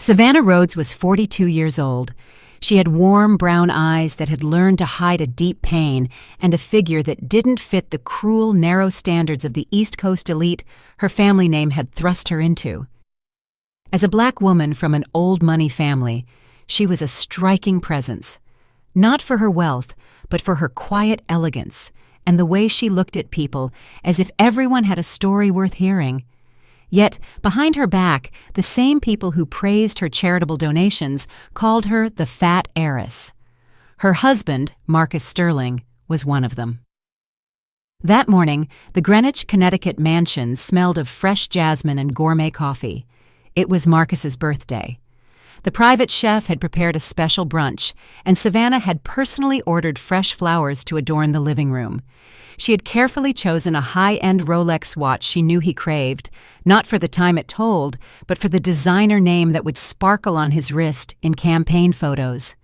Savannah Rhodes was 42 years old. She had warm brown eyes that had learned to hide a deep pain and a figure that didn't fit the cruel, narrow standards of the East Coast elite her family name had thrust her into. As a black woman from an old money family, she was a striking presence, not for her wealth, but for her quiet elegance and the way she looked at people as if everyone had a story worth hearing. Yet, behind her back, the same people who praised her charitable donations called her the fat heiress. Her husband, Marcus Sterling, was one of them. That morning, the Greenwich, Connecticut mansion smelled of fresh jasmine and gourmet coffee. It was Marcus's birthday. The private chef had prepared a special brunch, and Savannah had personally ordered fresh flowers to adorn the living room. She had carefully chosen a high-end Rolex watch she knew he craved, not for the time it told, but for the designer name that would sparkle on his wrist in campaign photos.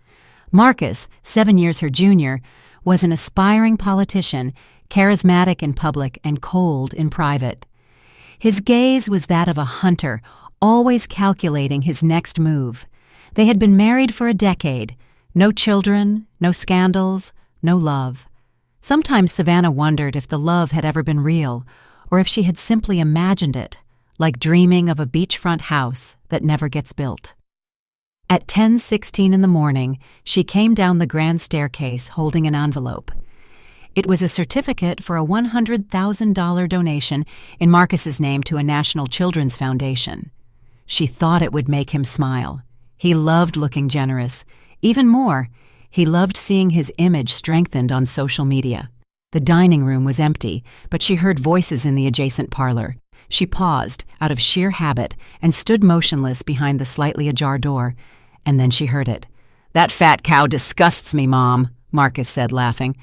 Marcus, 7 years her junior, was an aspiring politician, charismatic in public and cold in private. His gaze was that of a hunter, always calculating his next move. They had been married for a decade. No children, no scandals, no love. Sometimes Savannah wondered if the love had ever been real, or if she had simply imagined it, like dreaming of a beachfront house that never gets built. At 10:16 in the morning, she came down the grand staircase holding an envelope. It was a certificate for a $100,000 donation in Marcus's name to a National Children's Foundation. She thought it would make him smile. He loved looking generous. Even more, he loved seeing his image strengthened on social media. The dining room was empty, but she heard voices in the adjacent parlor. She paused, out of sheer habit, and stood motionless behind the slightly ajar door. And then she heard it. "That fat cow disgusts me, Mom," Marcus said, laughing.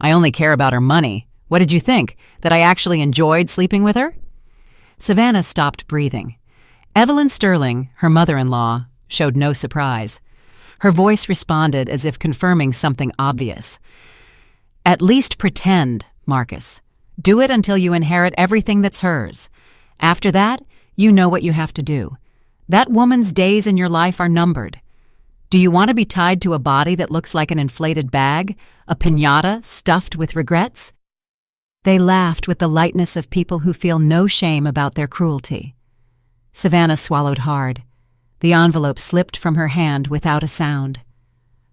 "I only care about her money. What did you think? That I actually enjoyed sleeping with her?" Savannah stopped breathing. Evelyn Sterling, her mother-in-law, showed no surprise. Her voice responded as if confirming something obvious. "At least pretend, Marcus. Do it until you inherit everything that's hers. After that, you know what you have to do. That woman's days in your life are numbered. Do you want to be tied to a body that looks like an inflated bag, a piñata stuffed with regrets?" They laughed with the lightness of people who feel no shame about their cruelty. Savannah swallowed hard. The envelope slipped from her hand without a sound.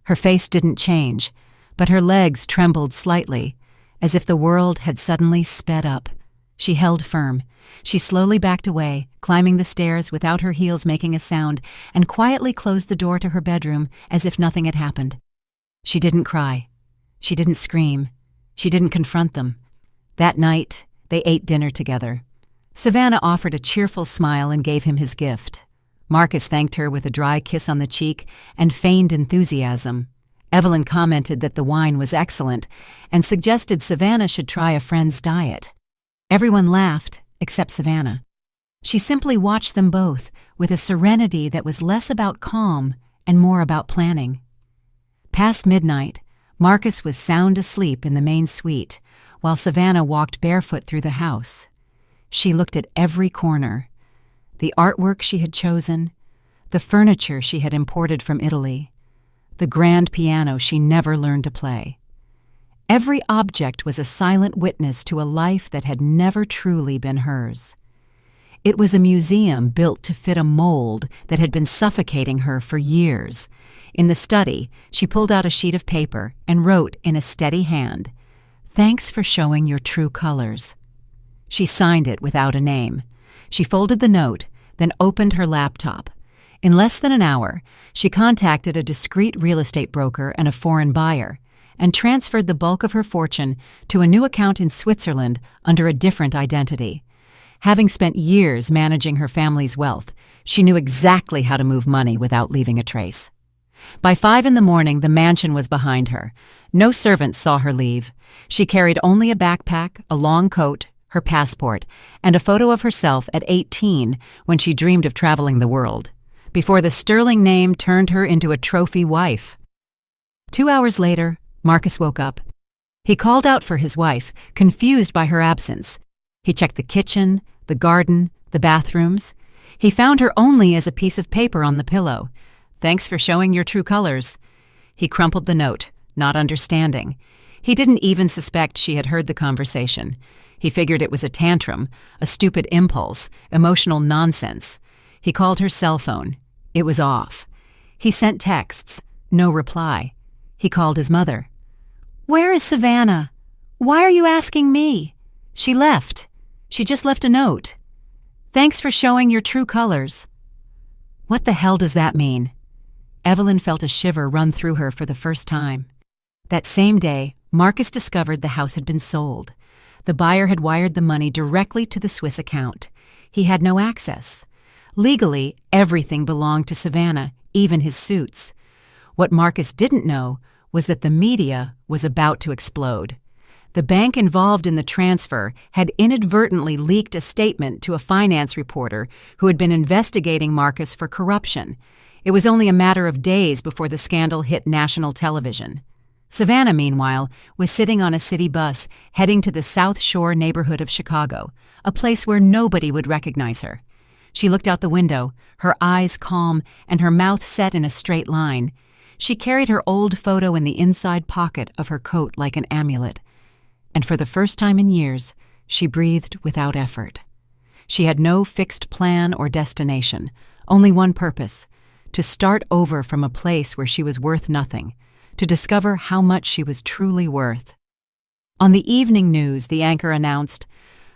Her face didn't change, but her legs trembled slightly, as if the world had suddenly sped up. She held firm. She slowly backed away, climbing the stairs without her heels making a sound, and quietly closed the door to her bedroom as if nothing had happened. She didn't cry. She didn't scream. She didn't confront them. That night, they ate dinner together. Savannah offered a cheerful smile and gave him his gift. Marcus thanked her with a dry kiss on the cheek and feigned enthusiasm. Evelyn commented that the wine was excellent and suggested Savannah should try a friend's diet. Everyone laughed, except Savannah. She simply watched them both with a serenity that was less about calm and more about planning. Past midnight, Marcus was sound asleep in the main suite, while Savannah walked barefoot through the house. She looked at every corner. The artwork she had chosen, the furniture she had imported from Italy, the grand piano she never learned to play. Every object was a silent witness to a life that had never truly been hers. It was a museum built to fit a mold that had been suffocating her for years. In the study, she pulled out a sheet of paper and wrote in a steady hand, "Thanks for showing your true colors." She signed it without a name. She folded the note, then opened her laptop. In less than an hour, she contacted a discreet real estate broker and a foreign buyer, and transferred the bulk of her fortune to a new account in Switzerland under a different identity. Having spent years managing her family's wealth, she knew exactly how to move money without leaving a trace. By 5 in the morning, the mansion was behind her. No servants saw her leave. She carried only a backpack, a long coat, her passport, and a photo of herself at 18 when she dreamed of traveling the world, before the Sterling name turned her into a trophy wife. 2 hours later, Marcus woke up. He called out for his wife, confused by her absence. He checked the kitchen, the garden, the bathrooms. He found her only as a piece of paper on the pillow. "Thanks for showing your true colors." He crumpled the note, not understanding. He didn't even suspect she had heard the conversation. He figured it was a tantrum, a stupid impulse, emotional nonsense. He called her cell phone. It was off. He sent texts. No reply. He called his mother. "Where is Savannah? Why are you asking me?" "She left. She just left a note. Thanks for showing your true colors." What the hell does that mean? Evelyn felt a shiver run through her for the first time. That same day, Marcus discovered the house had been sold. The buyer had wired the money directly to the Swiss account. He had no access. Legally, everything belonged to Savannah, even his suits. What Marcus didn't know was that the media was about to explode. The bank involved in the transfer had inadvertently leaked a statement to a finance reporter who had been investigating Marcus for corruption. It was only a matter of days before the scandal hit national television. Savannah, meanwhile, was sitting on a city bus heading to the South Shore neighborhood of Chicago, a place where nobody would recognize her. She looked out the window, her eyes calm and her mouth set in a straight line. She carried her old photo in the inside pocket of her coat like an amulet. And for the first time in years, she breathed without effort. She had no fixed plan or destination, only one purpose: to start over from a place where she was worth nothing, to discover how much she was truly worth. On the evening news, the anchor announced,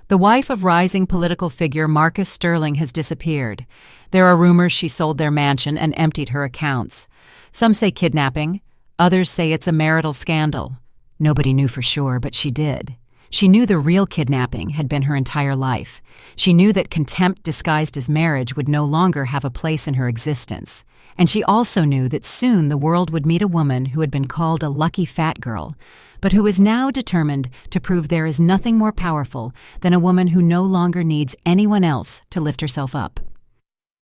"The wife of rising political figure Marcus Sterling has disappeared. There are rumors she sold their mansion and emptied her accounts. Some say kidnapping, others say it's a marital scandal. Nobody knew for sure, but she did. She knew the real kidnapping had been her entire life. She knew that contempt disguised as marriage would no longer have a place in her existence. And she also knew that soon the world would meet a woman who had been called a lucky fat girl, but who is now determined to prove there is nothing more powerful than a woman who no longer needs anyone else to lift herself up."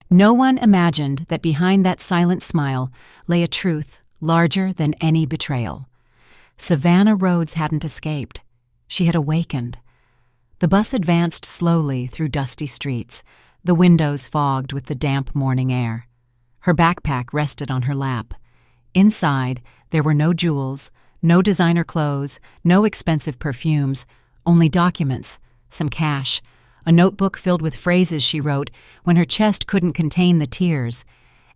No one imagined that behind that silent smile lay a truth larger than any betrayal. Savannah Rhodes hadn't escaped. She had awakened. The bus advanced slowly through dusty streets, the windows fogged with the damp morning air. Her backpack rested on her lap. Inside, there were no jewels, no designer clothes, no expensive perfumes, only documents, some cash, a notebook filled with phrases she wrote when her chest couldn't contain the tears,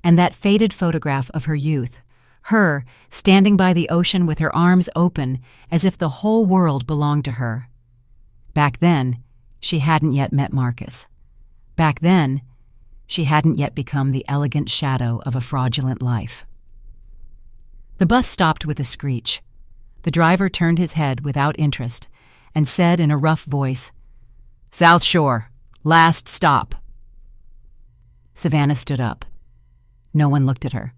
and that faded photograph of her youth, her standing by the ocean with her arms open as if the whole world belonged to her. Back then, she hadn't yet met Marcus. Back then, she hadn't yet become the elegant shadow of a fraudulent life. The bus stopped with a screech. The driver turned his head without interest and said in a rough voice, "South Shore, last stop." Savannah stood up. No one looked at her.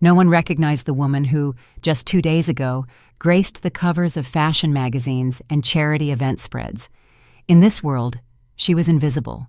No one recognized the woman who, just 2 days ago, graced the covers of fashion magazines and charity event spreads. In this world, she was invisible,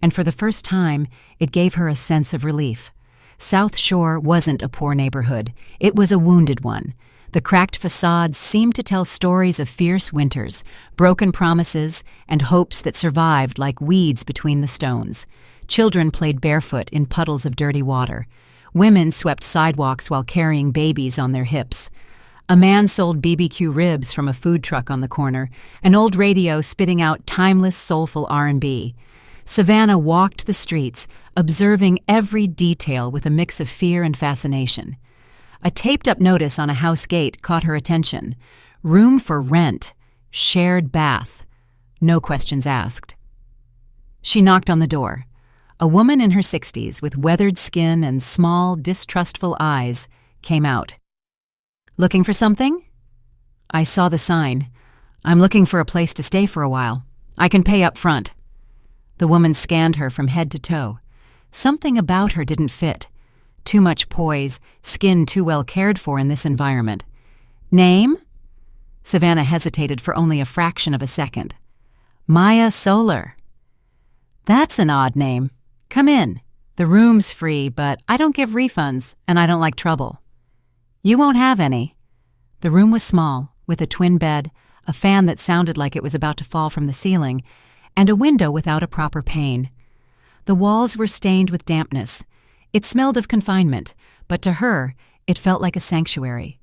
and for the first time, it gave her a sense of relief. South Shore wasn't a poor neighborhood. It was a wounded one. The cracked facades seemed to tell stories of fierce winters, broken promises, and hopes that survived like weeds between the stones. Children played barefoot in puddles of dirty water. Women swept sidewalks while carrying babies on their hips. A man sold BBQ ribs from a food truck on the corner, an old radio spitting out timeless, soulful R&B. Savannah walked the streets, observing every detail with a mix of fear and fascination. A taped-up notice on a house gate caught her attention. Room for rent. Shared bath. No questions asked. She knocked on the door. A woman in her 60s with weathered skin and small, distrustful eyes came out. "Looking for something?" "I saw the sign. I'm looking for a place to stay for a while. I can pay up front." The woman scanned her from head to toe. Something about her didn't fit. Too much poise, skin too well cared for in this environment. "Name?" Savannah hesitated for only a fraction of a second. "Maya Solar." "That's an odd name. Come in. The room's free, but I don't give refunds, and I don't like trouble." "You won't have any." The room was small, with a twin bed, a fan that sounded like it was about to fall from the ceiling, and a window without a proper pane. The walls were stained with dampness. It smelled of confinement, but to her, it felt like a sanctuary.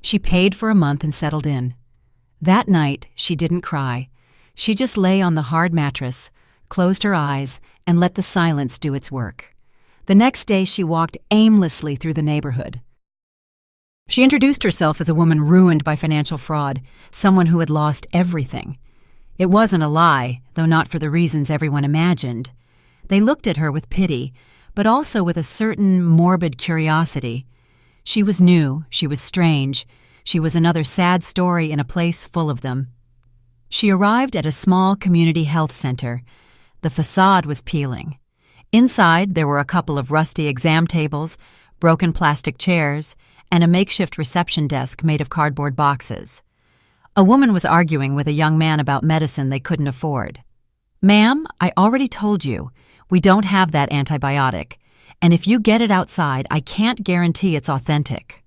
She paid for a month and settled in. That night, she didn't cry. She just lay on the hard mattress, closed her eyes, and let the silence do its work. The next day, she walked aimlessly through the neighborhood. She introduced herself as a woman ruined by financial fraud, someone who had lost everything. It wasn't a lie, though not for the reasons everyone imagined. They looked at her with pity, but also with a certain morbid curiosity. She was new, she was strange, she was another sad story in a place full of them. She arrived at a small community health center. The facade was peeling. Inside, there were a couple of rusty exam tables, broken plastic chairs, and a makeshift reception desk made of cardboard boxes. A woman was arguing with a young man about medicine they couldn't afford. "Ma'am, I already told you, we don't have that antibiotic, and if you get it outside, I can't guarantee it's authentic."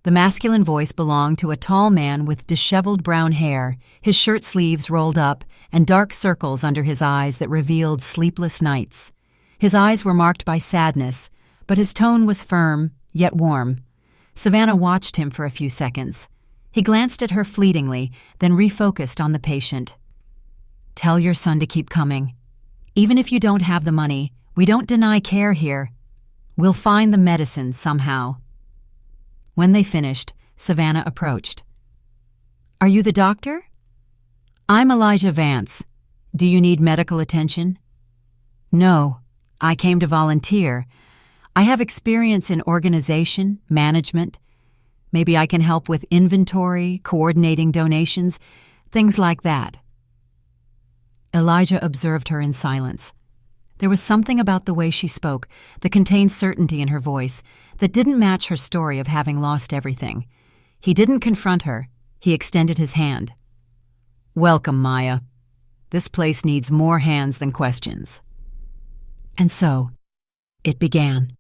The masculine voice belonged to a tall man with disheveled brown hair, his shirt sleeves rolled up, and dark circles under his eyes that revealed sleepless nights. His eyes were marked by sadness, but his tone was firm, yet warm. Savannah watched him for a few seconds. He glanced at her fleetingly, then refocused on the patient. "Tell your son to keep coming. Even if you don't have the money, we don't deny care here. We'll find the medicine somehow." When they finished, Savannah approached. "Are you the doctor?" "I'm Elijah Vance. Do you need medical attention?" "No, I came to volunteer. I have experience in organization, management. Maybe I can help with inventory, coordinating donations, things like that." Elijah observed her in silence. There was something about the way she spoke that contained certainty in her voice that didn't match her story of having lost everything. He didn't confront her. He extended his hand. "Welcome, Maya. This place needs more hands than questions." And so, it began.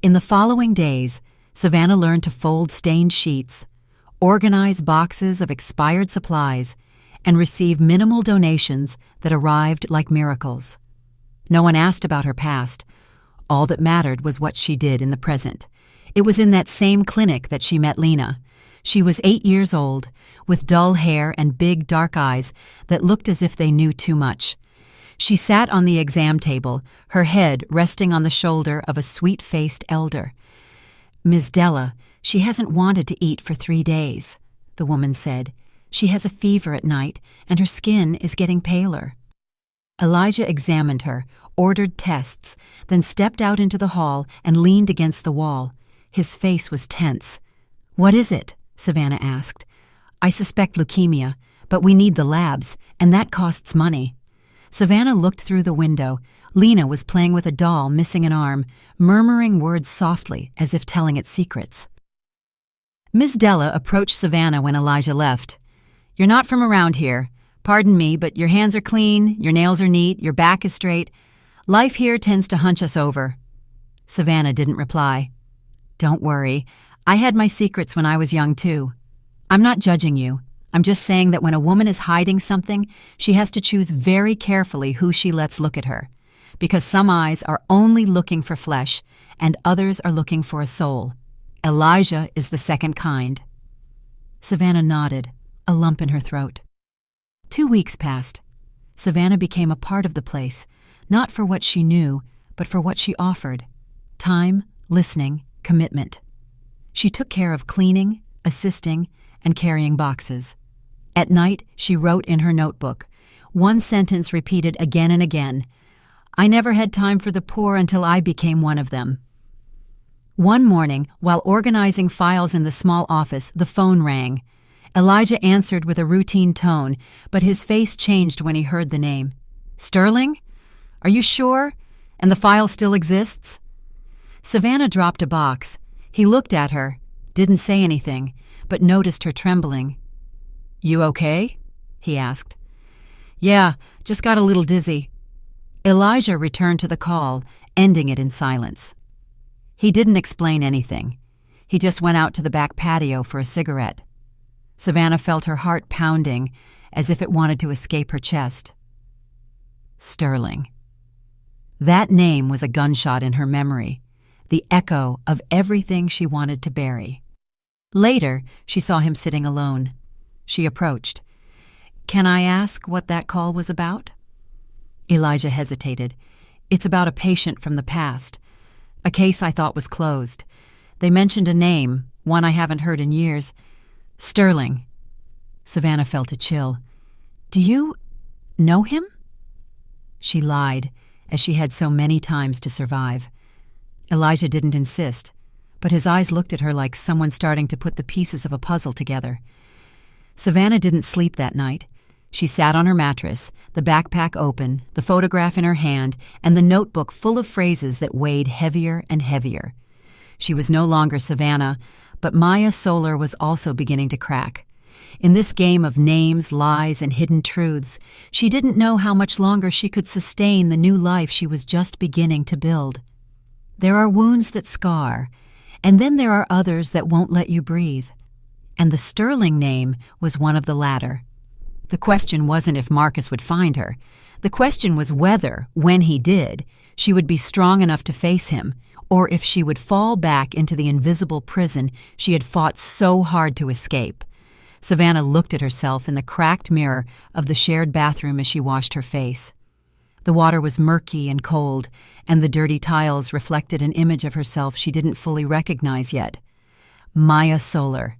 In the following days, Savannah learned to fold stained sheets, organize boxes of expired supplies, and receive minimal donations that arrived like miracles. No one asked about her past. All that mattered was what she did in the present. It was in that same clinic that she met Lena. She was 8 years old, with dull hair and big dark eyes that looked as if they knew too much. She sat on the exam table, her head resting on the shoulder of a sweet-faced elder. "Ms. Della, she hasn't wanted to eat for 3 days," the woman said. "She has a fever at night, and her skin is getting paler." Elijah examined her, ordered tests, then stepped out into the hall and leaned against the wall. His face was tense. "What is it?" Savannah asked. "I suspect leukemia, but we need the labs, and that costs money." Savannah looked through the window. Lena was playing with a doll missing an arm, murmuring words softly as if telling it secrets. Ms. Della approached Savannah when Elijah left. "You're not from around here. Pardon me, but your hands are clean, your nails are neat, your back is straight. Life here tends to hunch us over." Savannah didn't reply. "Don't worry. I had my secrets when I was young, too. I'm not judging you. I'm just saying that when a woman is hiding something, she has to choose very carefully who she lets look at her, because some eyes are only looking for flesh, and others are looking for a soul. Elijah is the second kind." Savannah nodded, a lump in her throat. 2 weeks passed. Savannah became a part of the place, not for what she knew, but for what she offered: time, listening, commitment. She took care of cleaning, assisting, and carrying boxes. At night, she wrote in her notebook. One sentence repeated again and again: "I never had time for the poor until I became one of them." One morning, while organizing files in the small office, the phone rang. Elijah answered with a routine tone, but his face changed when he heard the name. "Sterling? Are you sure? And the file still exists?" Savannah dropped a box. He looked at her, didn't say anything, but noticed her trembling. "You okay?" he asked. "Yeah, just got a little dizzy." Elijah returned to the call, ending it in silence. He didn't explain anything. He just went out to the back patio for a cigarette. Savannah felt her heart pounding, as if it wanted to escape her chest. Sterling. That name was a gunshot in her memory, the echo of everything she wanted to bury. Later, she saw him sitting alone. She approached. "Can I ask what that call was about?" Elijah hesitated. "It's about a patient from the past. A case I thought was closed. They mentioned a name, one I haven't heard in years. Sterling." Savannah felt a chill. "Do you know him?" She lied, as she had so many times to survive. Elijah didn't insist, but his eyes looked at her like someone starting to put the pieces of a puzzle together. Savannah didn't sleep that night. She sat on her mattress, the backpack open, the photograph in her hand, and the notebook full of phrases that weighed heavier and heavier. She was no longer Savannah, but Maya Solar was also beginning to crack. In this game of names, lies, and hidden truths, she didn't know how much longer she could sustain the new life she was just beginning to build. There are wounds that scar, and then there are others that won't let you breathe. And the Sterling name was one of the latter. The question wasn't if Marcus would find her. The question was whether, when he did, she would be strong enough to face him, or if she would fall back into the invisible prison she had fought so hard to escape. Savannah looked at herself in the cracked mirror of the shared bathroom as she washed her face. The water was murky and cold, and the dirty tiles reflected an image of herself she didn't fully recognize yet. Maya Solar.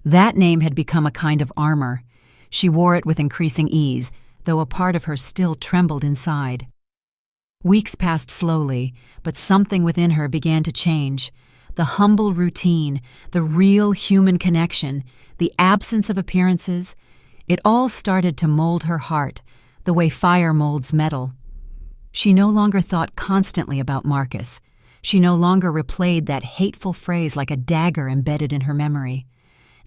That name had become a kind of armor. She wore it with increasing ease, though a part of her still trembled inside. Weeks passed slowly, but something within her began to change. The humble routine, the real human connection, the absence of appearances, it all started to mold her heart, the way fire molds metal. She no longer thought constantly about Marcus. She no longer replayed that hateful phrase like a dagger embedded in her memory.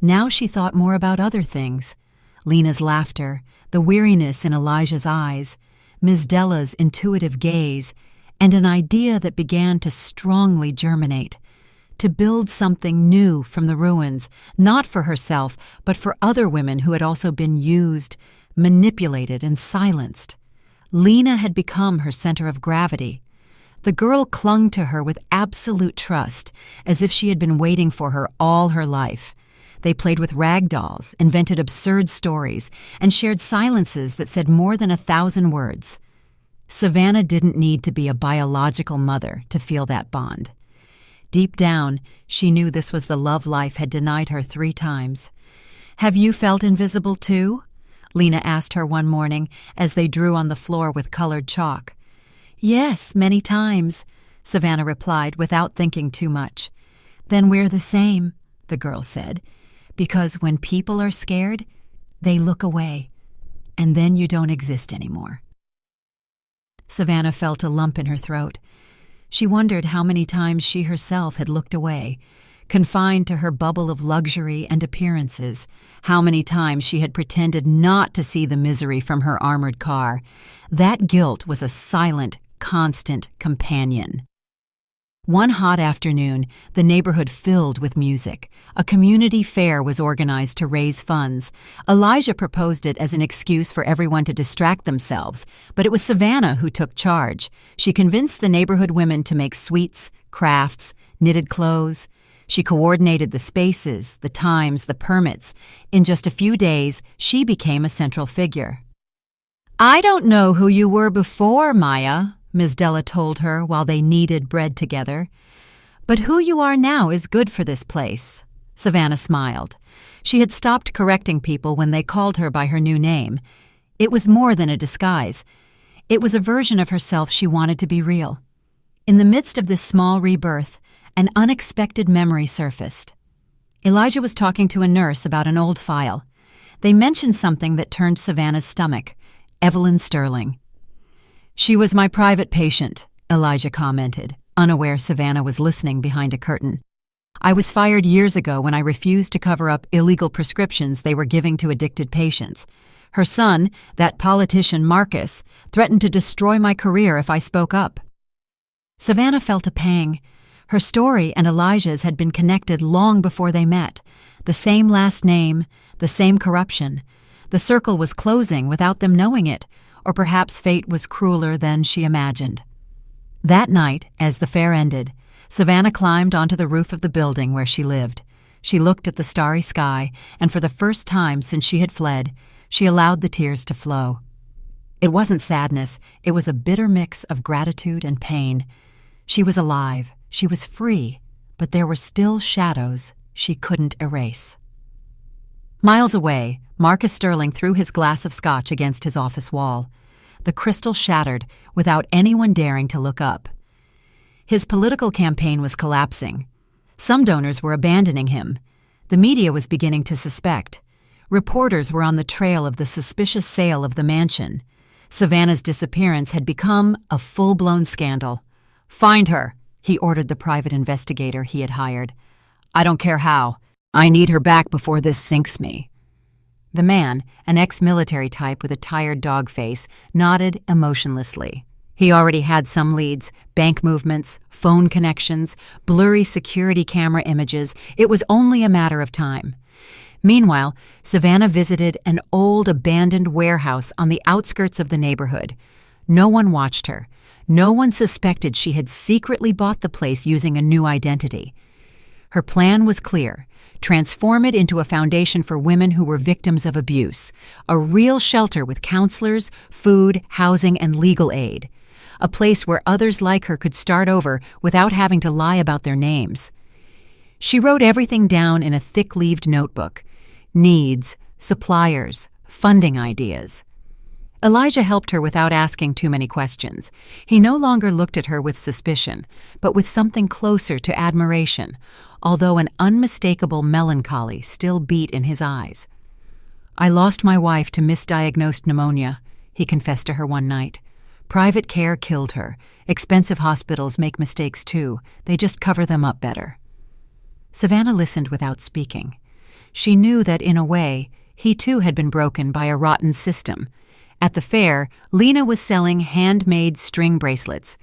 Now she thought more about other things. Lena's laughter, the weariness in Elijah's eyes, Ms. Della's intuitive gaze, and an idea that began to strongly germinate. To build something new from the ruins, not for herself, but for other women who had also been used, manipulated, and silenced. Lena had become her center of gravity. The girl clung to her with absolute trust, as if she had been waiting for her all her life. They played with rag dolls, invented absurd stories, and shared silences that said more than 1,000 words. Savannah didn't need to be a biological mother to feel that bond. Deep down, she knew this was the love life had denied her 3 times. "Have you felt invisible too?" Lena asked her one morning as they drew on the floor with colored chalk. "Yes, many times," Savannah replied without thinking too much. "Then we're the same," the girl said, "because when people are scared, they look away, and then you don't exist anymore." Savannah felt a lump in her throat. She wondered how many times she herself had looked away, confined to her bubble of luxury and appearances, how many times she had pretended not to see the misery from her armored car. That guilt was a silent, constant companion. One hot afternoon, the neighborhood filled with music. A community fair was organized to raise funds. Elijah proposed it as an excuse for everyone to distract themselves, but it was Savannah who took charge. She convinced the neighborhood women to make sweets, crafts, knitted clothes. She coordinated the spaces, the times, the permits. In just a few days, she became a central figure. "I don't know who you were before, Maya," Ms. Della told her while they kneaded bread together. "But who you are now is good for this place." Savannah smiled. She had stopped correcting people when they called her by her new name. It was more than a disguise. It was a version of herself she wanted to be real. In the midst of this small rebirth, an unexpected memory surfaced. Elijah was talking to a nurse about an old file. They mentioned something that turned Savannah's stomach: Evelyn Sterling. "She was my private patient," Elijah commented, unaware Savannah was listening behind a curtain. "I was fired years ago when I refused to cover up illegal prescriptions they were giving to addicted patients. Her son, that politician Marcus, threatened to destroy my career if I spoke up." Savannah felt a pang. Her story and Elijah's had been connected long before they met. The same last name, the same corruption. The circle was closing without them knowing it, or perhaps fate was crueler than she imagined. That night, as the fair ended, Savannah climbed onto the roof of the building where she lived. She looked at the starry sky, and for the first time since she had fled, she allowed the tears to flow. It wasn't sadness, it was a bitter mix of gratitude and pain. She was alive, she was free, but there were still shadows she couldn't erase. Miles away, Marcus Sterling threw his glass of scotch against his office wall. The crystal shattered without anyone daring to look up. His political campaign was collapsing. Some donors were abandoning him. The media was beginning to suspect. Reporters were on the trail of the suspicious sale of the mansion. Savannah's disappearance had become a full-blown scandal. "Find her," he ordered the private investigator he had hired. "I don't care how. I need her back before this sinks me." The man, an ex-military type with a tired dog face, nodded emotionlessly. He already had some leads: bank movements, phone connections, blurry security camera images. It was only a matter of time. Meanwhile, Savannah visited an old abandoned warehouse on the outskirts of the neighborhood. No one watched her. No one suspected she had secretly bought the place using a new identity. Her plan was clear: transform it into a foundation for women who were victims of abuse, a real shelter with counselors, food, housing, and legal aid. A place where others like her could start over without having to lie about their names. She wrote everything down in a thick-leaved notebook: needs, suppliers, funding ideas. Elijah helped her without asking too many questions. He no longer looked at her with suspicion, but with something closer to admiration, although an unmistakable melancholy still beat in his eyes. "I lost my wife to misdiagnosed pneumonia," he confessed to her one night. "Private care killed her. Expensive hospitals make mistakes too. They just cover them up better." Savannah listened without speaking. She knew that, in a way, he too had been broken by a rotten system. At the fair, Lena was selling handmade string bracelets.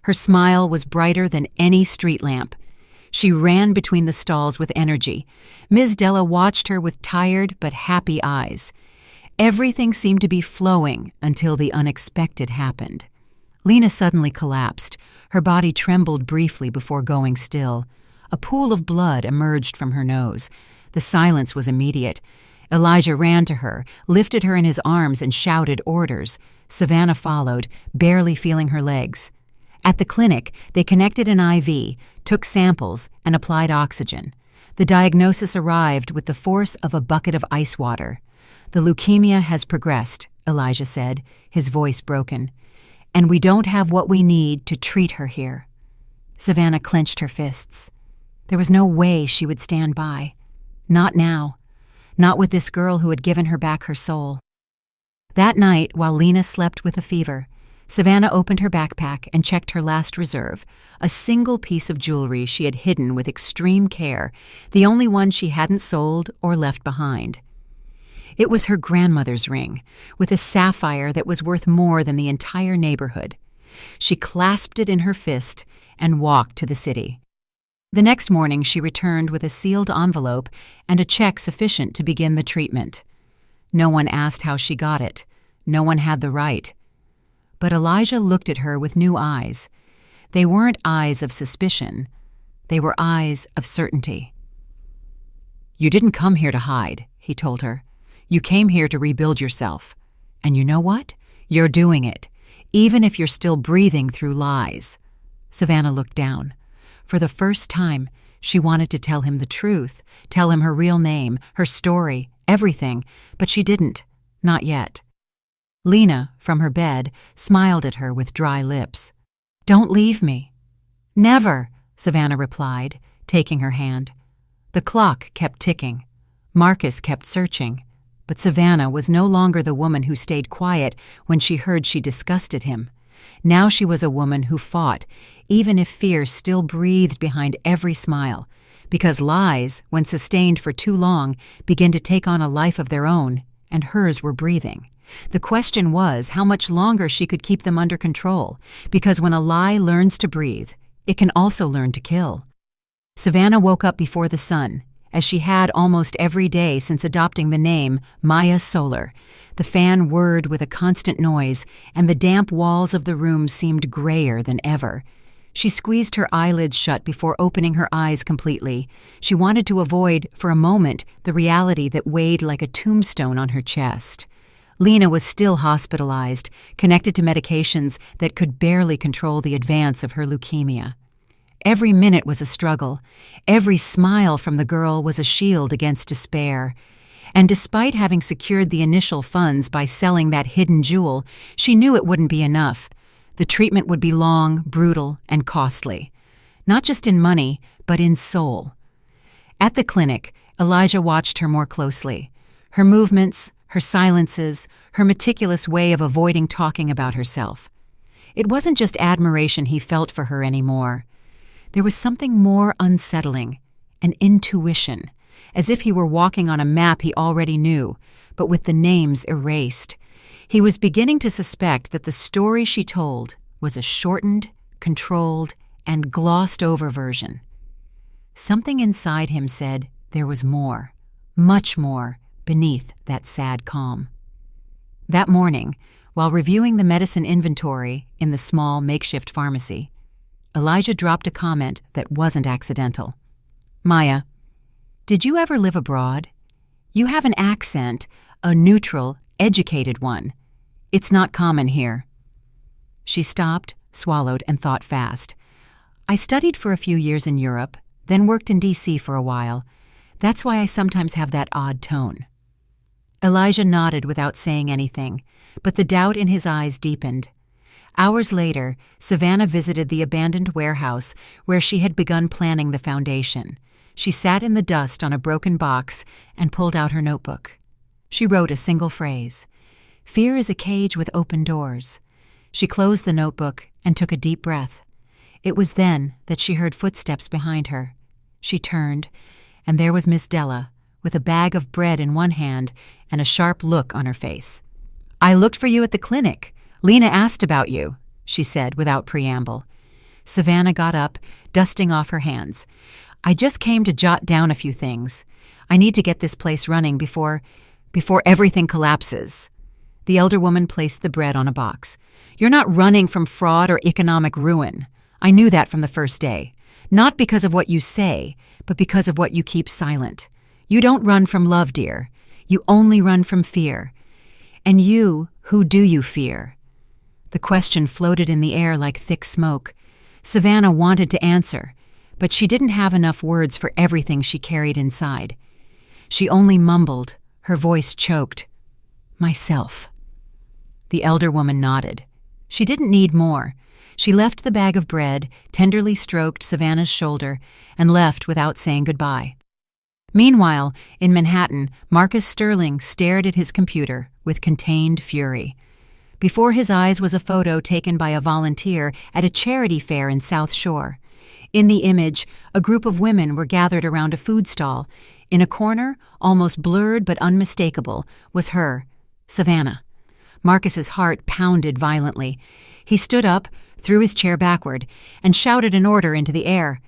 Her smile was brighter than any street lamp. She ran between the stalls with energy. Ms. Della watched her with tired but happy eyes. Everything seemed to be flowing until the unexpected happened. Lena suddenly collapsed. Her body trembled briefly before going still. A pool of blood emerged from her nose. The silence was immediate. Elijah ran to her, lifted her in his arms, and shouted orders. Savannah followed, barely feeling her legs. At the clinic, they connected an IV, took samples, and applied oxygen. The diagnosis arrived with the force of a bucket of ice water. "The leukemia has progressed," Elijah said, his voice broken. "And we don't have what we need to treat her here." Savannah clenched her fists. There was no way she would stand by. Not now. Not with this girl who had given her back her soul. That night, while Lena slept with a fever, Savannah opened her backpack and checked her last reserve, a single piece of jewelry she had hidden with extreme care, the only one she hadn't sold or left behind. It was her grandmother's ring, with a sapphire that was worth more than the entire neighborhood. She clasped it in her fist and walked to the city. The next morning she returned with a sealed envelope and a check sufficient to begin the treatment. No one asked how she got it. No one had the right. But Elijah looked at her with new eyes. They weren't eyes of suspicion. They were eyes of certainty. "You didn't come here to hide," he told her. "You came here to rebuild yourself. And you know what? You're doing it, even if you're still breathing through lies." Savannah looked down. For the first time, she wanted to tell him the truth, tell him her real name, her story, everything, but she didn't, not yet. Lena, from her bed, smiled at her with dry lips. "Don't leave me." "Never," Savannah replied, taking her hand. The clock kept ticking. Marcus kept searching, but Savannah was no longer the woman who stayed quiet when she heard she disgusted him. Now she was a woman who fought, even if fear still breathed behind every smile, because lies, when sustained for too long, begin to take on a life of their own, and hers were breathing. The question was how much longer she could keep them under control, because when a lie learns to breathe, it can also learn to kill. Savannah woke up before the sun, as she had almost every day since adopting the name Maya Solar. The fan whirred with a constant noise, and the damp walls of the room seemed grayer than ever. She squeezed her eyelids shut before opening her eyes completely. She wanted to avoid, for a moment, the reality that weighed like a tombstone on her chest. Lena was still hospitalized, connected to medications that could barely control the advance of her leukemia. Every minute was a struggle. Every smile from the girl was a shield against despair. And despite having secured the initial funds by selling that hidden jewel, she knew it wouldn't be enough. The treatment would be long, brutal, and costly. Not just in money, but in soul. At the clinic, Elijah watched her more closely. Her movements, her silences, her meticulous way of avoiding talking about herself. It wasn't just admiration he felt for her anymore. There was something more unsettling, an intuition, as if he were walking on a map he already knew, but with the names erased. He was beginning to suspect that the story she told was a shortened, controlled, and glossed-over version. Something inside him said there was more, much more, beneath that sad calm. That morning, while reviewing the medicine inventory in the small makeshift pharmacy, Elijah dropped a comment that wasn't accidental. "Maya, did you ever live abroad? You have an accent, a neutral, educated one. It's not common here." She stopped, swallowed, and thought fast. "I studied for a few years in Europe, then worked in D.C. for a while. That's why I sometimes have that odd tone." Elijah nodded without saying anything, but the doubt in his eyes deepened. Hours later, Savannah visited the abandoned warehouse where she had begun planning the foundation. She sat in the dust on a broken box and pulled out her notebook. She wrote a single phrase: "Fear is a cage with open doors." She closed the notebook and took a deep breath. It was then that she heard footsteps behind her. She turned, and there was Miss Della, with a bag of bread in one hand and a sharp look on her face. "I looked for you at the clinic. Lena asked about you," she said without preamble. Savannah got up, dusting off her hands. "I just came to jot down a few things. I need to get this place running before everything collapses." The elder woman placed the bread on a box. "You're not running from fraud or economic ruin. I knew that from the first day. Not because of what you say, but because of what you keep silent. You don't run from love, dear. You only run from fear. And you, who do you fear?" The question floated in the air like thick smoke. Savannah wanted to answer, but she didn't have enough words for everything she carried inside. She only mumbled, her voice choked. "Myself." The elder woman nodded. She didn't need more. She left the bag of bread, tenderly stroked Savannah's shoulder, and left without saying goodbye. Meanwhile, in Manhattan, Marcus Sterling stared at his computer with contained fury. Before his eyes was a photo taken by a volunteer at a charity fair in South Shore. In the image, a group of women were gathered around a food stall. In a corner, almost blurred but unmistakable, was her, Savannah. Marcus's heart pounded violently. He stood up, threw his chair backward, and shouted an order into the air.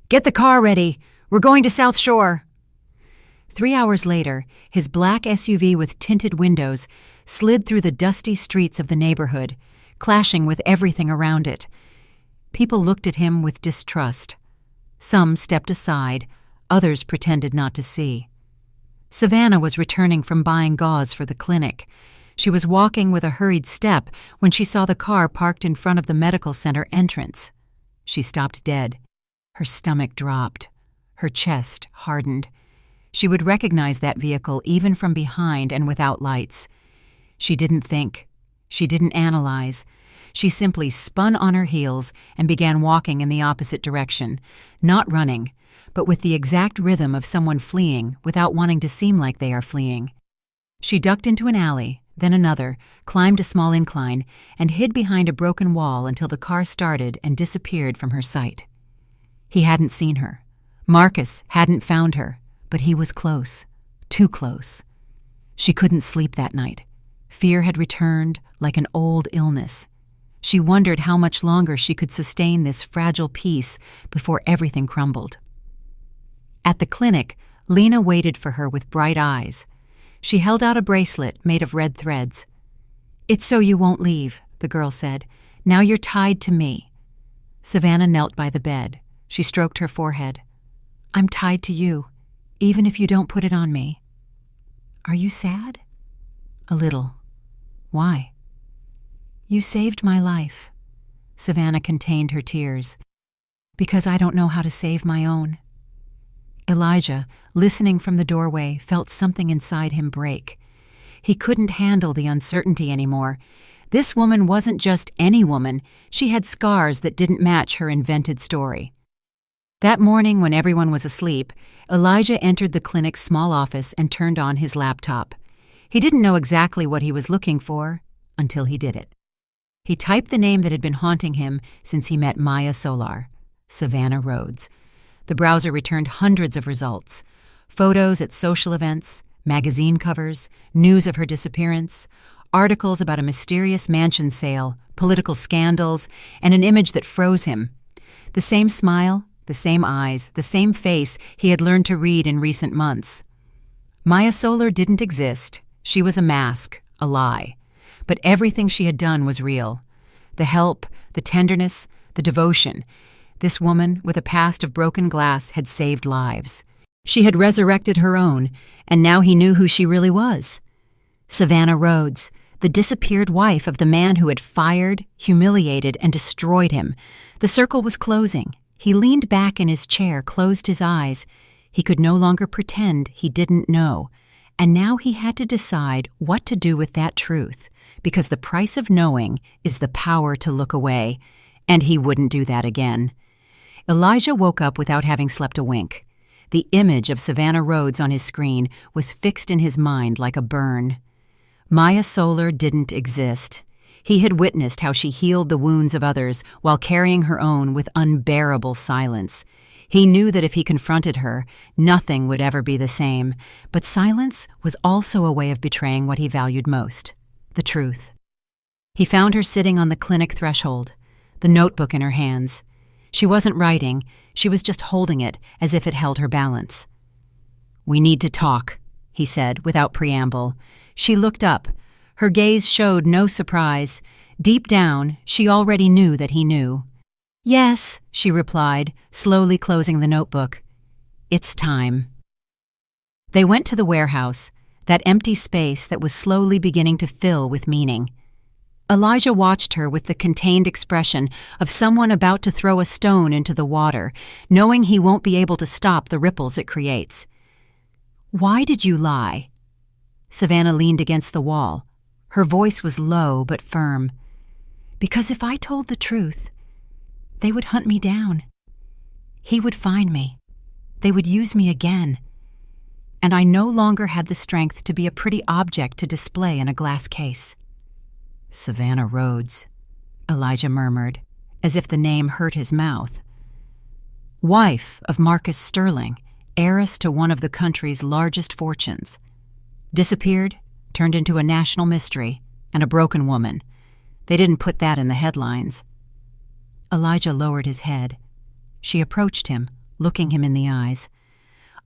"Get the car ready! We're going to South Shore!" 3 hours later, his black SUV with tinted windows slid through the dusty streets of the neighborhood, clashing with everything around it. People looked at him with distrust. Some stepped aside, others pretended not to see. Savannah was returning from buying gauze for the clinic. She was walking with a hurried step when she saw the car parked in front of the medical center entrance. She stopped dead. Her stomach dropped. Her chest hardened. She would recognize that vehicle even from behind and without lights. She didn't think. She didn't analyze. She simply spun on her heels and began walking in the opposite direction, not running, but with the exact rhythm of someone fleeing without wanting to seem like they are fleeing. She ducked into an alley, then another, climbed a small incline, and hid behind a broken wall until the car started and disappeared from her sight. He hadn't seen her. Marcus hadn't found her, but he was close, too close. She couldn't sleep that night. Fear had returned like an old illness. She wondered how much longer she could sustain this fragile peace before everything crumbled. At the clinic, Lena waited for her with bright eyes. She held out a bracelet made of red threads. "It's so you won't leave," the girl said. "Now you're tied to me." Savannah knelt by the bed. She stroked her forehead. "I'm tied to you, even if you don't put it on me." "Are you sad?" "A little." "Why?" "You saved my life." Savannah contained her tears. "Because I don't know how to save my own." Elijah, listening from the doorway, felt something inside him break. He couldn't handle the uncertainty anymore. This woman wasn't just any woman. She had scars that didn't match her invented story. That morning, when everyone was asleep, Elijah entered the clinic's small office and turned on his laptop. He didn't know exactly what he was looking for until he did it. He typed the name that had been haunting him since he met Maya Solar, Savannah Rhodes. The browser returned hundreds of results: photos at social events, magazine covers, news of her disappearance, articles about a mysterious mansion sale, political scandals, and an image that froze him. The same smile, the same eyes, the same face he had learned to read in recent months. Maya Solar didn't exist. She was a mask, a lie. But everything she had done was real. The help, the tenderness, the devotion. This woman, with a past of broken glass, had saved lives. She had resurrected her own, and now he knew who she really was. Savannah Rhodes, the disappeared wife of the man who had fired, humiliated, and destroyed him. The circle was closing. He leaned back in his chair, closed his eyes. He could no longer pretend he didn't know. And now he had to decide what to do with that truth, because the price of knowing is the power to look away, and he wouldn't do that again. Elijah woke up without having slept a wink. The image of Savannah Rhodes on his screen was fixed in his mind like a burn. Maya Solar didn't exist. He had witnessed how she healed the wounds of others while carrying her own with unbearable silence. He knew that if he confronted her, nothing would ever be the same, but silence was also a way of betraying what he valued most: the truth. He found her sitting on the clinic threshold, the notebook in her hands. She wasn't writing, she was just holding it as if it held her balance. "We need to talk," he said without preamble. She looked up. Her gaze showed no surprise. Deep down, she already knew that he knew. "Yes," she replied, slowly closing the notebook. "It's time." They went to the warehouse, that empty space that was slowly beginning to fill with meaning. Elijah watched her with the contained expression of someone about to throw a stone into the water, knowing he won't be able to stop the ripples it creates. "Why did you lie?" Savannah leaned against the wall. Her voice was low but firm. "Because if I told the truth, they would hunt me down. He would find me. They would use me again. And I no longer had the strength to be a pretty object to display in a glass case." "Savannah Rhodes," Elijah murmured, as if the name hurt his mouth. "Wife of Marcus Sterling, heiress to one of the country's largest fortunes. Disappeared, turned into a national mystery, and a broken woman. They didn't put that in the headlines." Elijah lowered his head. She approached him, looking him in the eyes.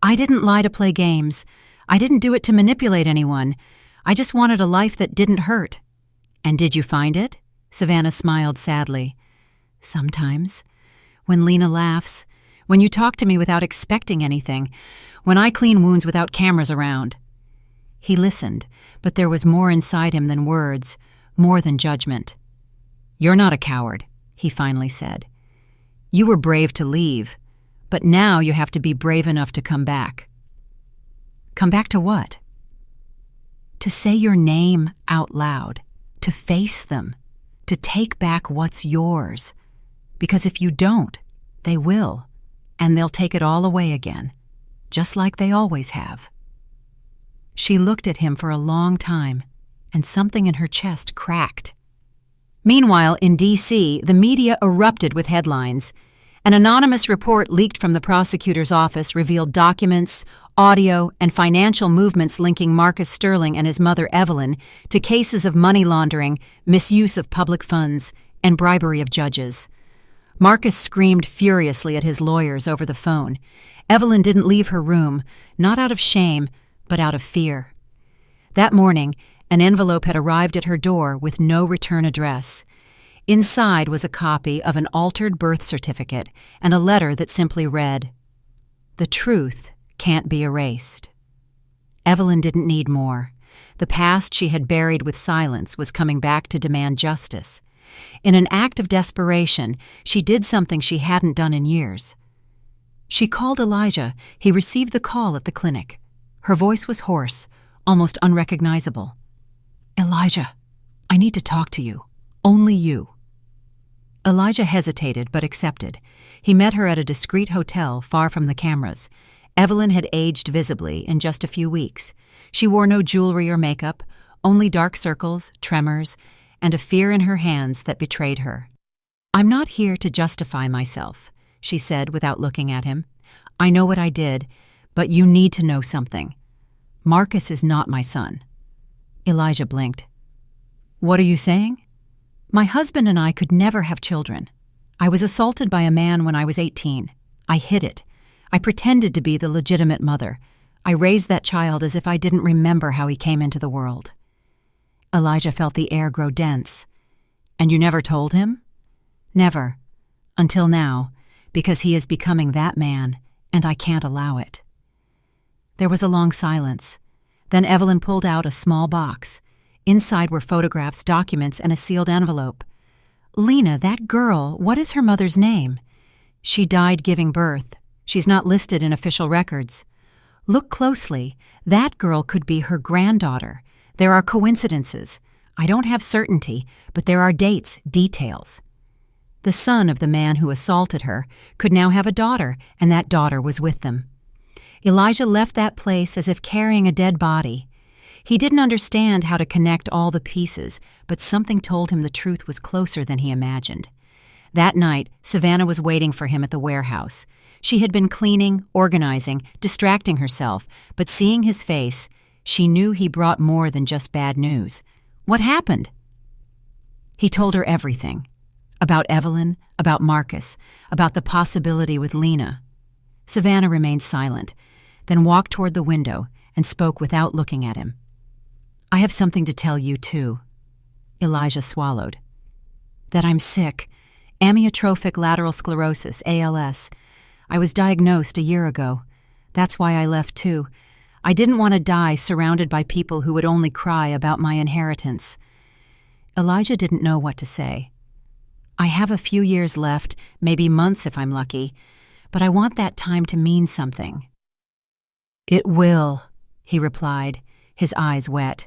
"I didn't lie to play games. I didn't do it to manipulate anyone. I just wanted a life that didn't hurt." "And did you find it?" Savannah smiled sadly. "Sometimes. When Lena laughs. When you talk to me without expecting anything. When I clean wounds without cameras around." He listened, but there was more inside him than words, more than judgment. "You're not a coward," he finally said. "You were brave to leave, but now you have to be brave enough to come back." "Come back to what?" "To say your name out loud. To face them, to take back what's yours. Because if you don't, they will, and they'll take it all away again, just like they always have." She looked at him for a long time, and something in her chest cracked. Meanwhile, in D.C., the media erupted with headlines. An anonymous report leaked from the prosecutor's office revealed documents, audio, and financial movements linking Marcus Sterling and his mother Evelyn to cases of money laundering, misuse of public funds, and bribery of judges. Marcus screamed furiously at his lawyers over the phone. Evelyn didn't leave her room, not out of shame, but out of fear. That morning, an envelope had arrived at her door with no return address. Inside was a copy of an altered birth certificate and a letter that simply read, "The truth can't be erased." Evelyn didn't need more. The past she had buried with silence was coming back to demand justice. In an act of desperation, she did something she hadn't done in years. She called Elijah. He received the call at the clinic. Her voice was hoarse, almost unrecognizable. "Elijah, I need to talk to you. Only you." Elijah hesitated but accepted. He met her at a discreet hotel far from the cameras. Evelyn had aged visibly in just a few weeks. She wore no jewelry or makeup, only dark circles, tremors, and a fear in her hands that betrayed her. "I'm not here to justify myself," she said without looking at him. "I know what I did, but you need to know something. Marcus is not my son." Elijah blinked. "What are you saying?" "My husband and I could never have children. I was assaulted by a man when I was 18. I hid it. I pretended to be the legitimate mother. I raised that child as if I didn't remember how he came into the world." Elijah felt the air grow dense. "And you never told him?" "Never. Until now, because he is becoming that man, and I can't allow it." There was a long silence. Then Evelyn pulled out a small box. Inside were photographs, documents, and a sealed envelope. "Lena, that girl, what is her mother's name?" "She died giving birth. She's not listed in official records." "Look closely. That girl could be her granddaughter. There are coincidences. I don't have certainty, but there are dates, details." The son of the man who assaulted her could now have a daughter, and that daughter was with them. Elijah left that place as if carrying a dead body. He didn't understand how to connect all the pieces, but something told him the truth was closer than he imagined. That night, Savannah was waiting for him at the warehouse. She had been cleaning, organizing, distracting herself, but seeing his face, she knew he brought more than just bad news. "What happened?" He told her everything. About Evelyn, about Marcus, about the possibility with Lena. Savannah remained silent, then walked toward the window and spoke without looking at him. "I have something to tell you, too." Elijah swallowed. "That I'm sick. Amyotrophic lateral sclerosis, ALS. I was diagnosed a year ago. That's why I left, too. I didn't want to die surrounded by people who would only cry about my inheritance." Elijah didn't know what to say. "I have a few years left, maybe months if I'm lucky, but I want that time to mean something." "It will," he replied, his eyes wet.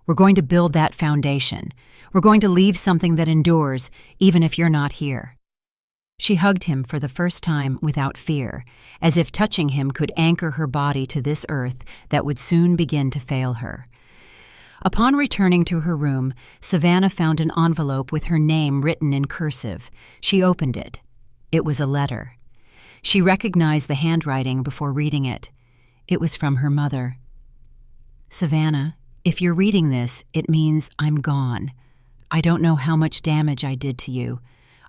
"We're going to build that foundation. We're going to leave something that endures, even if you're not here." She hugged him for the first time without fear, as if touching him could anchor her body to this earth that would soon begin to fail her. Upon returning to her room, Savannah found an envelope with her name written in cursive. She opened it. It was a letter. She recognized the handwriting before reading it. It was from her mother. "Savannah, if you're reading this, it means I'm gone. I don't know how much damage I did to you.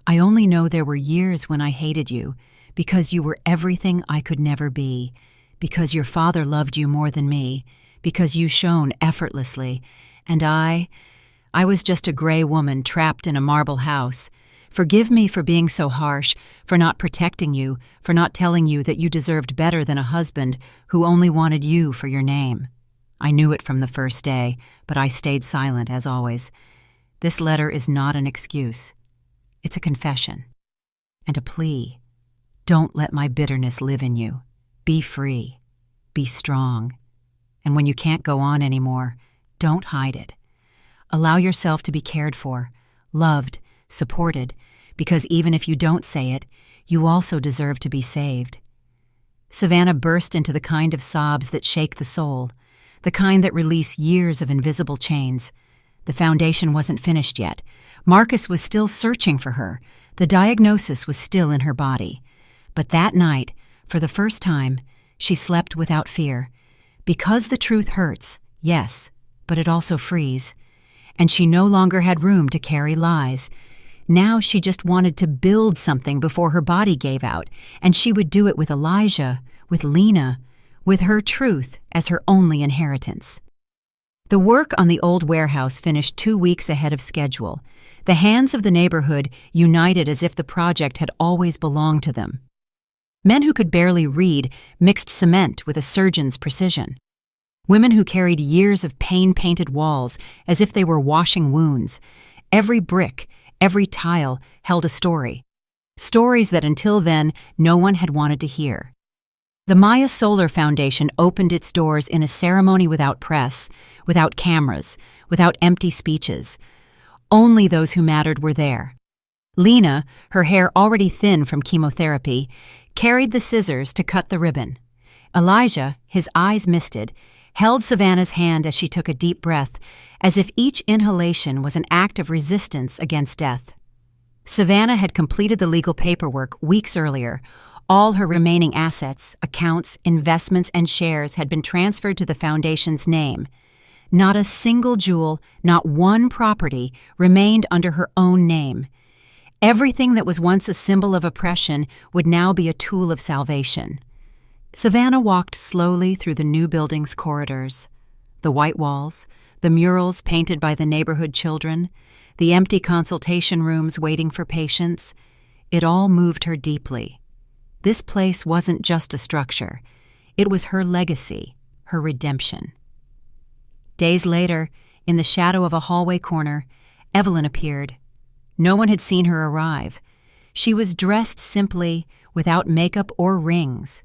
I only know there were years when I hated you, because you were everything I could never be, because your father loved you more than me, because you shone effortlessly, and I was just a gray woman trapped in a marble house. Forgive me for being so harsh, for not protecting you, for not telling you that you deserved better than a husband who only wanted you for your name. I knew it from the first day, but I stayed silent as always. This letter is not an excuse. It's a confession and a plea. Don't let my bitterness live in you. Be free. Be strong. And when you can't go on anymore, don't hide it. Allow yourself to be cared for, loved, supported, because even if you don't say it, you also deserve to be saved." Savannah burst into the kind of sobs that shake the soul, the kind that release years of invisible chains. The foundation wasn't finished yet. Marcus was still searching for her. The diagnosis was still in her body. But that night, for the first time, she slept without fear. Because the truth hurts, yes, but it also frees. And she no longer had room to carry lies. Now she just wanted to build something before her body gave out, and she would do it with Elijah, with Lena, with her truth as her only inheritance. The work on the old warehouse finished 2 weeks ahead of schedule. The hands of the neighborhood united as if the project had always belonged to them. Men who could barely read mixed cement with a surgeon's precision. Women who carried years of pain-painted walls as if they were washing wounds. Every brick, every tile held a story. Stories that until then no one had wanted to hear. The Maya Solar Foundation opened its doors in a ceremony without press, without cameras, without empty speeches. Only those who mattered were there. Lena, her hair already thin from chemotherapy, carried the scissors to cut the ribbon. Elijah, his eyes misted, held Savannah's hand as she took a deep breath, as if each inhalation was an act of resistance against death. Savannah had completed the legal paperwork weeks earlier. All her remaining assets, accounts, investments, and shares had been transferred to the foundation's name. Not a single jewel, not one property remained under her own name. Everything that was once a symbol of oppression would now be a tool of salvation. Savannah walked slowly through the new building's corridors. The white walls, the murals painted by the neighborhood children, the empty consultation rooms waiting for patients, it all moved her deeply. This place wasn't just a structure. It was her legacy, her redemption. Days later, in the shadow of a hallway corner, Evelyn appeared. No one had seen her arrive. She was dressed simply, without makeup or rings.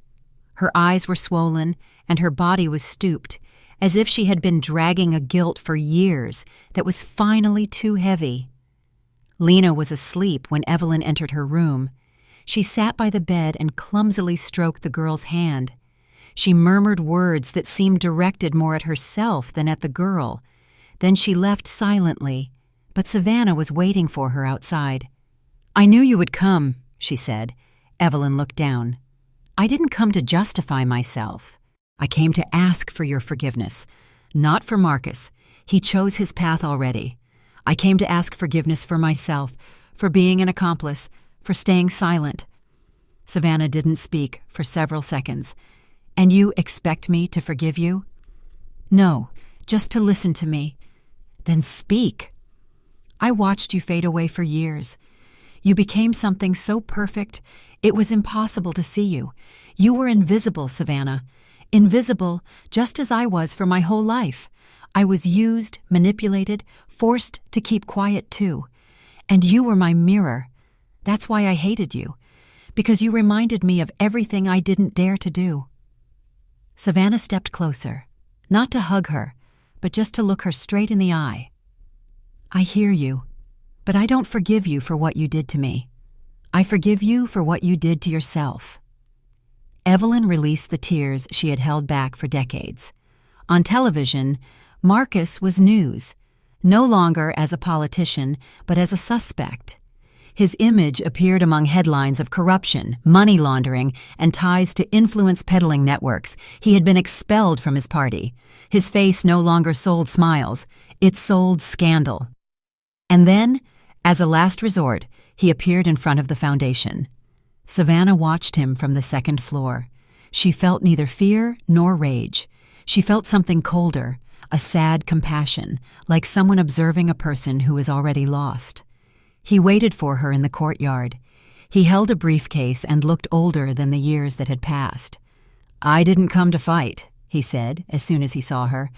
Her eyes were swollen, and her body was stooped, as if she had been dragging a guilt for years that was finally too heavy. Lena was asleep when Evelyn entered her room. She sat by the bed and clumsily stroked the girl's hand. She murmured words that seemed directed more at herself than at the girl. Then she left silently, but Savannah was waiting for her outside. "I knew you would come," she said. Evelyn looked down. "I didn't come to justify myself. I came to ask for your forgiveness. Not for Marcus. He chose his path already. I came to ask forgiveness for myself, for being an accomplice, for staying silent." Savannah didn't speak for several seconds. "And you expect me to forgive you?" "No, just to listen to me." "Then speak." "I watched you fade away for years. You became something so perfect, it was impossible to see you. You were invisible, Savannah. Invisible, just as I was for my whole life. I was used, manipulated, forced to keep quiet too. And you were my mirror. That's why I hated you, because you reminded me of everything I didn't dare to do." Savannah stepped closer, not to hug her, but just to look her straight in the eye. "I hear you, but I don't forgive you for what you did to me. I forgive you for what you did to yourself." Evelyn released the tears she had held back for decades. On television, Marcus was news, no longer as a politician, but as a suspect. His image appeared among headlines of corruption, money laundering, and ties to influence peddling networks. He had been expelled from his party. His face no longer sold smiles, it sold scandal. And then, as a last resort, he appeared in front of the foundation. Savannah watched him from the second floor. She felt neither fear nor rage. She felt something colder, a sad compassion, like someone observing a person who is already lost. He waited for her in the courtyard. He held a briefcase and looked older than the years that had passed. "I didn't come to fight," he said as soon as he saw her.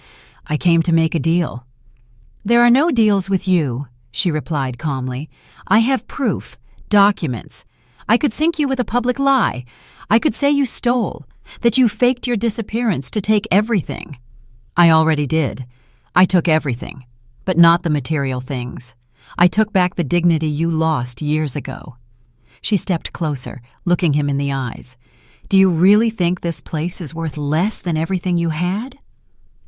"I came to make a deal." "There are no deals with you," she replied calmly. "I have proof, documents. I could sink you with a public lie. I could say you stole, that you faked your disappearance to take everything. I already did. I took everything, but not the material things. I took back the dignity you lost years ago." She stepped closer, looking him in the eyes. "Do you really think this place is worth less than everything you had?"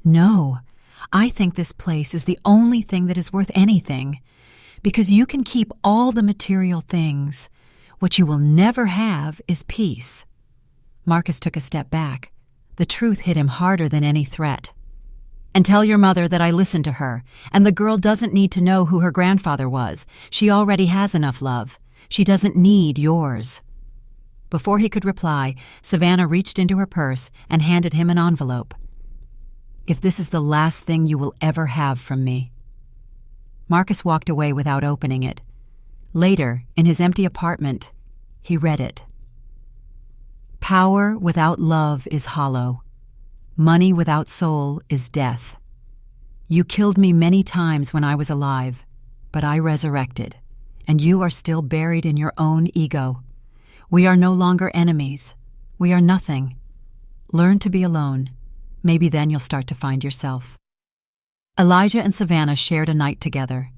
"No, I think this place is the only thing that is worth anything, because you can keep all the material things. What you will never have is peace." Marcus took a step back. The truth hit him harder than any threat. And tell your mother that I listened to her, and the girl doesn't need to know who her grandfather was. She already has enough love. She doesn't need yours." Before he could reply, Savannah reached into her purse and handed him an envelope. "If this is the last thing you will ever have from me." Marcus walked away without opening it. Later, in his empty apartment, he read it. "Power without love is hollow. Money without soul is death. You killed me many times when I was alive, but I resurrected, and you are still buried in your own ego. We are no longer enemies. We are nothing. Learn to be alone. Maybe then you'll start to find yourself." Elijah and Savannah shared a night together.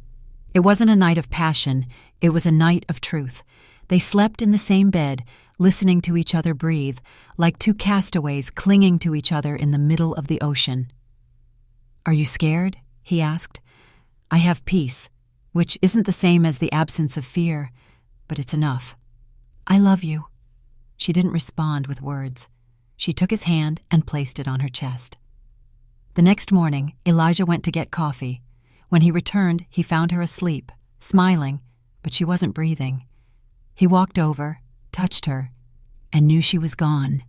It wasn't a night of passion, it was a night of truth. They slept in the same bed, listening to each other breathe, like two castaways clinging to each other in the middle of the ocean. "Are you scared?" he asked. "I have peace, which isn't the same as the absence of fear, but it's enough. I love you." She didn't respond with words. She took his hand and placed it on her chest. The next morning, Elijah went to get coffee. When he returned, he found her asleep, smiling, but she wasn't breathing. He walked over, touched her, and knew she was gone.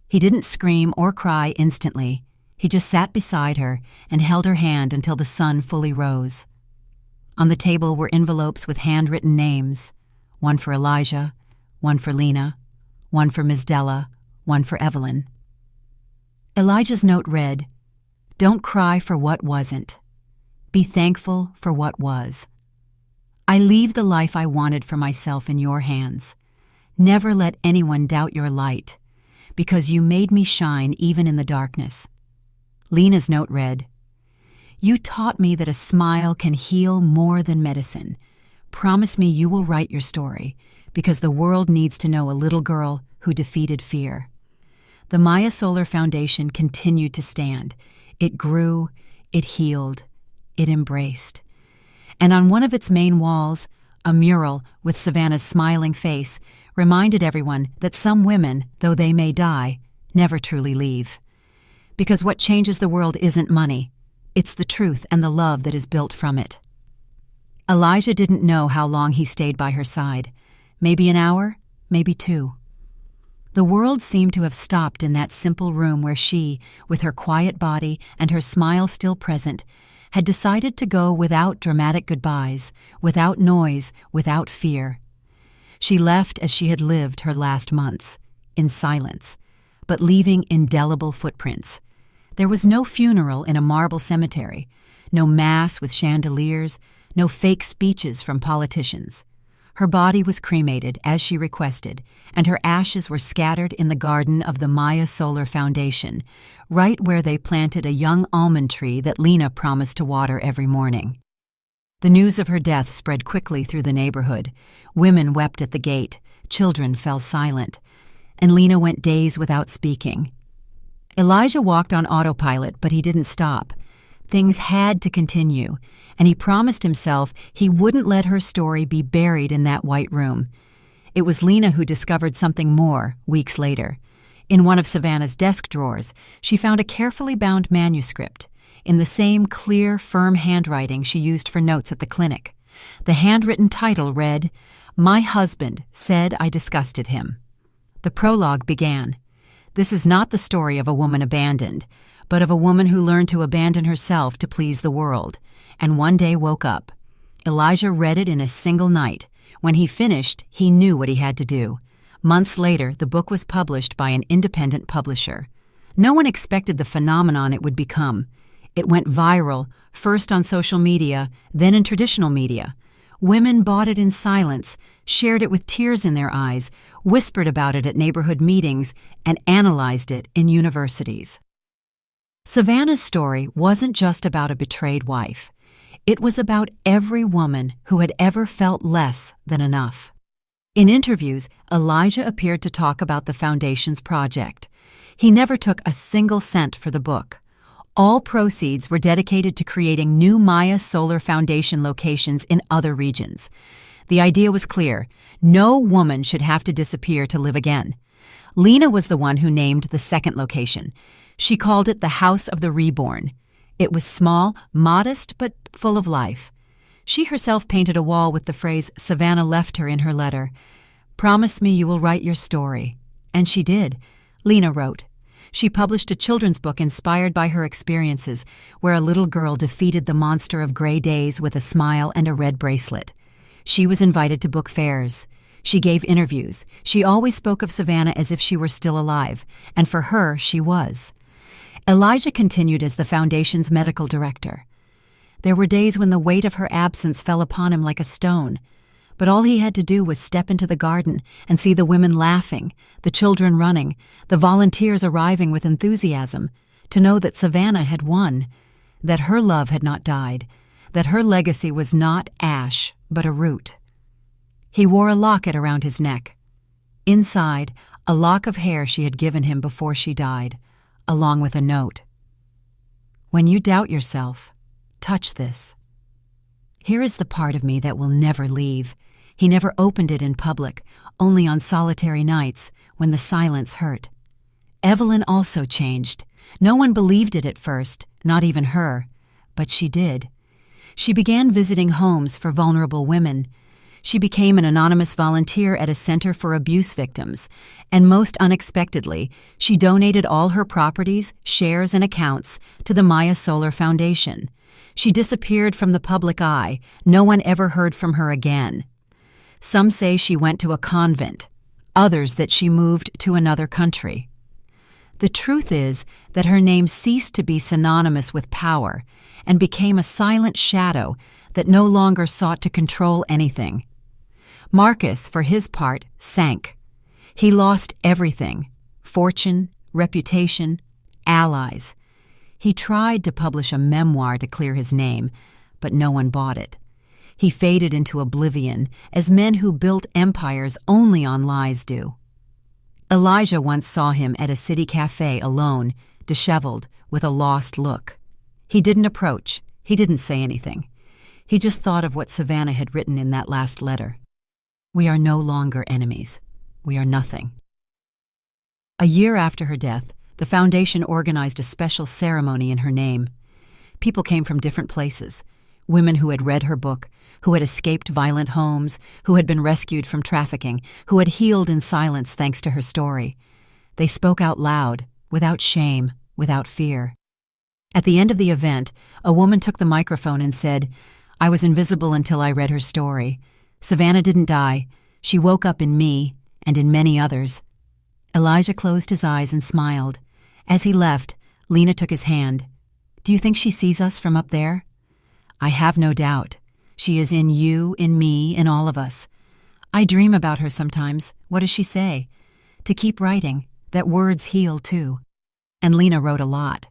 He didn't scream or cry instantly. He just sat beside her and held her hand until the sun fully rose. On the table were envelopes with handwritten names, one for Elijah, one for Lena, one for Ms. Della, one for Evelyn. Elijah's note read, "Don't cry for what wasn't. Be thankful for what was. I leave the life I wanted for myself in your hands. Never let anyone doubt your light, because you made me shine even in the darkness." Lena's note read, "You taught me that a smile can heal more than medicine. Promise me you will write your story, because the world needs to know a little girl who defeated fear." The Maya Solar Foundation continued to stand. It grew, it healed, it embraced. And on one of its main walls, a mural with Savannah's smiling face reminded everyone that some women, though they may die, never truly leave. Because what changes the world isn't money, it's the truth and the love that is built from it. Elijah didn't know how long he stayed by her side. Maybe an hour, maybe 2. The world seemed to have stopped in that simple room where she, with her quiet body and her smile still present, had decided to go without dramatic goodbyes, without noise, without fear. She left as she had lived her last months, in silence, but leaving indelible footprints. There was no funeral in a marble cemetery, no mass with chandeliers, no fake speeches from politicians. Her body was cremated, as she requested, and her ashes were scattered in the garden of the Maya Solar Foundation, right where they planted a young almond tree that Lena promised to water every morning. The news of her death spread quickly through the neighborhood. Women wept at the gate, children fell silent, and Lena went days without speaking. Elijah walked on autopilot, but he didn't stop. Things had to continue, and he promised himself he wouldn't let her story be buried in that white room. It was Lena who discovered something more weeks later. In one of Savannah's desk drawers, she found a carefully bound manuscript, in the same clear, firm handwriting she used for notes at the clinic. The handwritten title read, "My husband said I disgusted him." The prologue began, "This is not the story of a woman abandoned, but of a woman who learned to abandon herself to please the world, and one day woke up." Elijah read it in a single night. When he finished, he knew what he had to do. Months later, the book was published by an independent publisher. No one expected the phenomenon it would become. It went viral, first on social media, then in traditional media. Women bought it in silence, shared it with tears in their eyes, whispered about it at neighborhood meetings, and analyzed it in universities. Savannah's story wasn't just about a betrayed wife. It was about every woman who had ever felt less than enough. In interviews, Elijah appeared to talk about the Foundation's project. He never took a single cent for the book. All proceeds were dedicated to creating new Maya Solar Foundation locations in other regions. The idea was clear: no woman should have to disappear to live again. Lena was the one who named the second location. She called it the House of the Reborn. It was small, modest, but full of life. She herself painted a wall with the phrase Savannah left her in her letter. "Promise me you will write your story." And she did. Lena wrote. She published a children's book inspired by her experiences, where a little girl defeated the monster of gray days with a smile and a red bracelet. She was invited to book fairs. She gave interviews. She always spoke of Savannah as if she were still alive, and for her, she was. Elijah continued as the Foundation's medical director. There were days when the weight of her absence fell upon him like a stone, but all he had to do was step into the garden and see the women laughing, the children running, the volunteers arriving with enthusiasm, to know that Savannah had won, that her love had not died, that her legacy was not ash, but a root. He wore a locket around his neck. Inside, a lock of hair she had given him before she died, along with a note. "When you doubt yourself, touch this. Here is the part of me that will never leave." He never opened it in public, only on solitary nights when the silence hurt. Evelyn also changed. No one believed it at first, not even her, but she did. She began visiting homes for vulnerable women. She became an anonymous volunteer at a center for abuse victims, and most unexpectedly, she donated all her properties, shares, and accounts to the Maya Solar Foundation. She disappeared from the public eye. No one ever heard from her again. Some say she went to a convent, others that she moved to another country. The truth is that her name ceased to be synonymous with power and became a silent shadow that no longer sought to control anything. Marcus, for his part, sank. He lost everything: fortune, reputation, allies. He tried to publish a memoir to clear his name, but no one bought it. He faded into oblivion, as men who built empires only on lies do. Elijah once saw him at a city cafe alone, disheveled, with a lost look. He didn't approach. He didn't say anything. He just thought of what Savannah had written in that last letter. "We are no longer enemies. We are nothing." A year after her death, the foundation organized a special ceremony in her name. People came from different places. Women who had read her book, who had escaped violent homes, who had been rescued from trafficking, who had healed in silence thanks to her story. They spoke out loud, without shame, without fear. At the end of the event, a woman took the microphone and said, "I was invisible until I read her story. Savannah didn't die. She woke up in me and in many others." Elijah closed his eyes and smiled. As he left, Lena took his hand. "Do you think she sees us from up there?" "I have no doubt. She is in you, in me, in all of us. I dream about her sometimes. What does she say?" "To keep writing, that words heal too." And Lena wrote a lot.